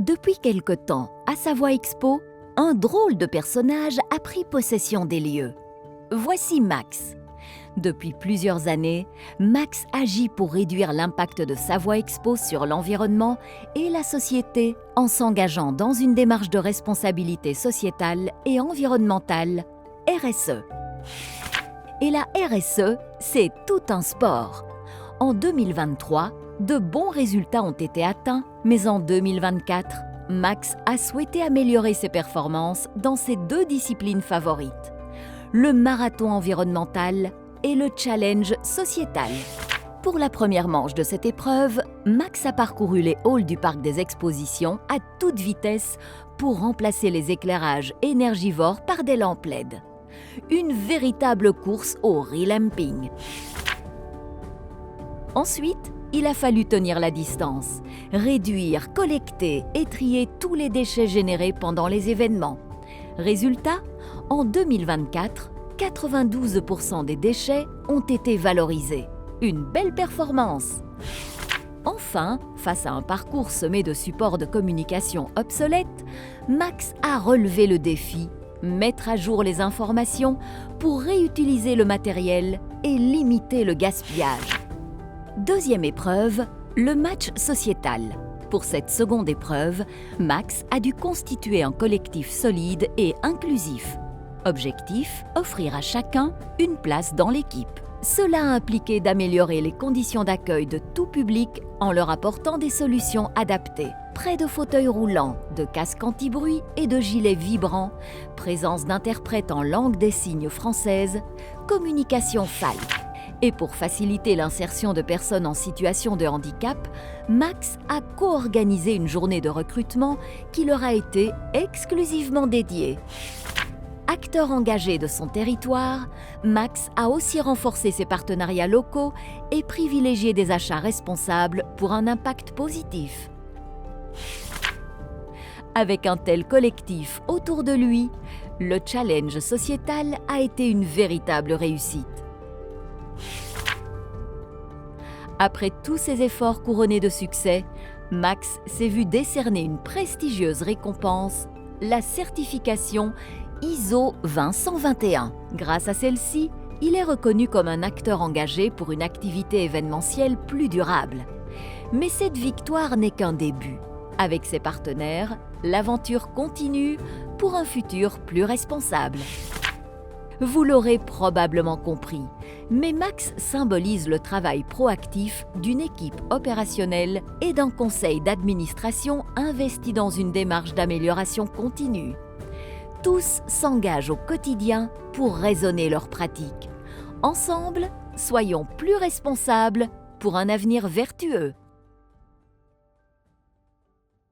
Depuis quelque temps, à Savoie Expo, un drôle de personnage a pris possession des lieux. Voici Max. Depuis plusieurs années, Max agit pour réduire l'impact de Savoie Expo sur l'environnement et la société en s'engageant dans une démarche de responsabilité sociétale et environnementale, RSE. Et la RSE, c'est tout un sport. En 2023, de bons résultats ont été atteints, mais en 2024, Max a souhaité améliorer ses performances dans ses deux disciplines favorites, le marathon environnemental et le challenge sociétal. Pour la première manche de cette épreuve, Max a parcouru les halls du parc des expositions à toute vitesse pour remplacer les éclairages énergivores par des lampes LED. Une véritable course au relamping. Ensuite, il a fallu tenir la distance, réduire, collecter et trier tous les déchets générés pendant les événements. Résultat, en 2024, 92% des déchets ont été valorisés. Une belle performance! Enfin, face à un parcours semé de supports de communication obsolètes, Max a relevé le défi, mettre à jour les informations pour réutiliser le matériel et limiter le gaspillage. Deuxième épreuve, le match sociétal. Pour cette seconde épreuve, Max a dû constituer un collectif solide et inclusif. Objectif, offrir à chacun une place dans l'équipe. Cela a impliqué d'améliorer les conditions d'accueil de tout public en leur apportant des solutions adaptées. Près de fauteuils roulants, de casques anti-bruit et de gilets vibrants, présence d'interprètes en langue des signes française, communication FALC. Et pour faciliter l'insertion de personnes en situation de handicap, Max a co-organisé une journée de recrutement qui leur a été exclusivement dédiée. Acteur engagé de son territoire, Max a aussi renforcé ses partenariats locaux et privilégié des achats responsables pour un impact positif. Avec un tel collectif autour de lui, le challenge sociétal a été une véritable réussite. Après tous ces efforts couronnés de succès, Max s'est vu décerner une prestigieuse récompense, la certification ISO 20121. Grâce à celle-ci, il est reconnu comme un acteur engagé pour une activité événementielle plus durable. Mais cette victoire n'est qu'un début. Avec ses partenaires, l'aventure continue pour un futur plus responsable. Vous l'aurez probablement compris, mais Max symbolise le travail proactif d'une équipe opérationnelle et d'un conseil d'administration investi dans une démarche d'amélioration continue. Tous s'engagent au quotidien pour raisonner leurs pratiques. Ensemble, soyons plus responsables pour un avenir vertueux.